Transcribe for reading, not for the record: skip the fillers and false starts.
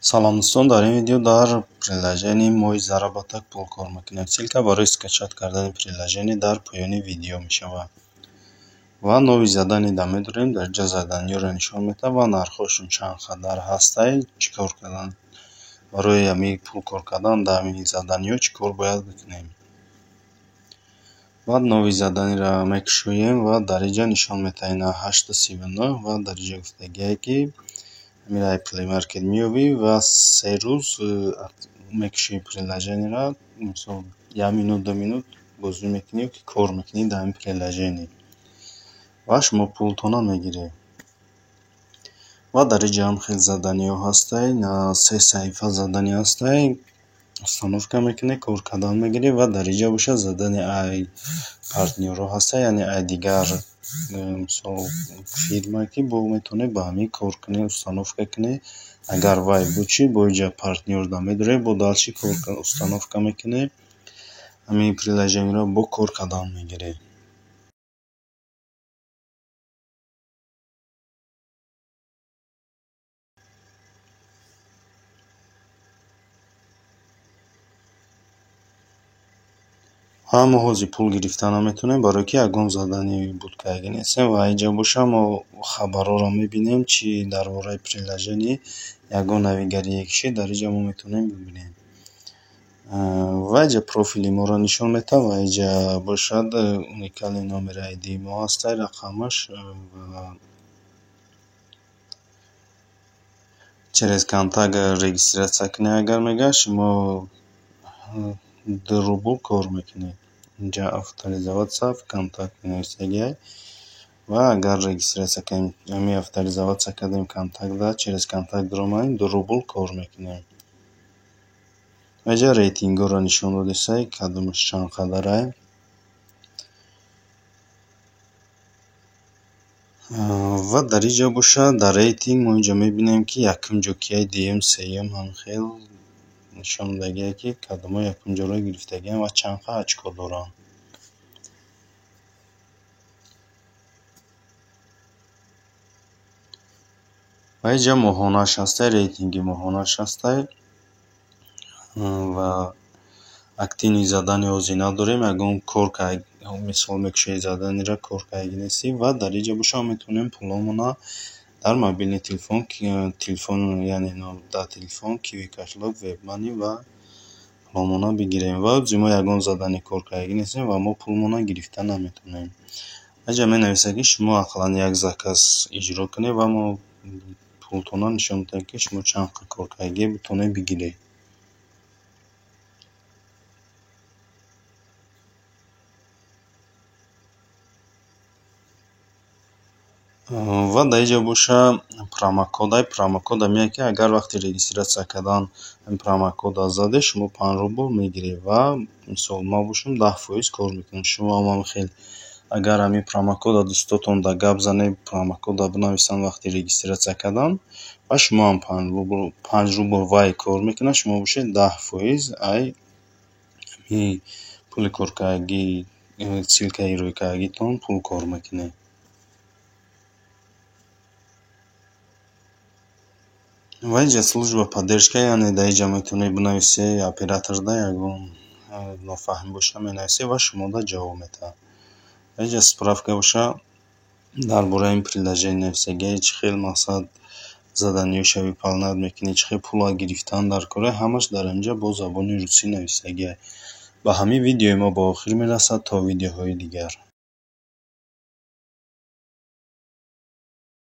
Салом дӯстон, дар ин видео дар приложение мои заработок пул кор мекунем. Ссилка барои скачот кардани приложение дар поёни видео мешавад. Ва нови заданиеда медорем, дар ҷа заданиёро нишон медиҳад ва нархҳошон чанд қадар ҳастаи чӣ кор кардан. Барои ҳамин пул кор кардан дар ҳамин заданиё чӣ кор бояд бикунем. Баъд нови заданиеро мекушоем ва дар ин ҷа нишон медиҳад 8:39 ва дар ин ҷа гуфтагиае ки меrai Play Market меёбӣ ва 3 рӯз мекушои приложениеро, мисол 1 минут 2 минут бозӣ мекунӣ ки кор мекунӣ дар ин приложение ва шумо пултона мегиред. Ва дар ин ҷа ҳам хеле заданиё ҳастаи 3 саҳифа задания ҳастаи установка мекунед, кор кардан мегиред ва дар ин ҷа бошад задания ай партнёрҳо ҳаста, яъне ай дигар мисол фирма ки бо метавонед ба ҳамин кор кунед, установка кунед. Агар вай бучи бо ин ҷа партнёрда медоред, бо дальши кор установка мекунед, ҳамин приложениеро бо кор кардан мегиред. ҳама ҳози пул гирифта наметавонем, барое ки ягон задание буд карда нестем ва ин ҷа боша мо хабарҳоро мебинем, чи дар бораи приложение ягон навигари кишӣ дар ин ҷа мо метавонем бибинем. Ва ин ҷа профили моро нишон медиҳад ва ин ҷа бошад уникални номери ID мо ҳаста, рақамаш ва через контакт регистратсия кунед. Агар мегӯяд шумо 2 рубл кор мекунед. ин ҷа авторизоваться в контакт менависагиай ва агар регистратсия кунем, ҳамин авторизоваться кардем контактда, через контакт биромаем 2 рубл кор мекунем. Ва ин ҷа рейтингҳоро нишон додисай, кадомаш чанд қадарай. Ва дар ин ҷа бошад дар рейтинг мо ин ҷа мебинем ки якум ҷо кияй, дуюм, сеюм ҳамхел нишон додагиае ки кадомҳо якумҷоро гирифтагианд ва чанд қа очко доранд. Ва ин ҷа моҳонаш ҳастай, рейтинги моҳонаш ҳастай ва активни задания ҳозир надорем. Ягон кор мисол мекушои заданиеро кор карда нестӣ ва дар ин ҷа боша метавонем пуломона дар мобилни телефон яъне дар телефон Kiwi Kashlock, WebMoney ва пуломона бигирем. Ва мо ягон задание кор карда нестем ва мо пулмона гирифта наметавонем. Ва ин ҷа менависад ки шумо ақаллан як заказ иҷро кунед ва мо пултона нишон медиҳад ки шумо чанд қа кор кардагӣ битавонед бигиред. Ва дар ин ҷа боша промокода меяд ки агар вақти регистратсия кардан ин промокода заде, шумо 5 рубл мегиред ва мисол мо бошем 10% кор мекунем. Шумо ҳам хел агар ҳамин промокода дӯстотонда гап занед, промокода бинависанд вақти регистратсия кардан ва шумо ҳам 5 рубл вай кор мекунад, шумо бошед 10% ай ҳамин пули коркардагӣ, ссилкаи ирӯи кардагитон пул кор мекунед. Ва ин ҷа служба поддержка, яъне дар ин ҷа метавонед бинависед, операторда ягон нофаҳмӣ боша менависед ва шумода ҷавоб медиҳад. Ва ин ҷа справка боша дар бораи ин приложение нависагиае, чӣ хел мақсад заданиёша выполнять мекунӣ, чӣ хел пула гирифтан дар кора, ҳамаш дар ин ҷа бо забони русӣ нависагиае. Ба ҳамин видеои мо ба охир мерасад. То видеоҳои дигар.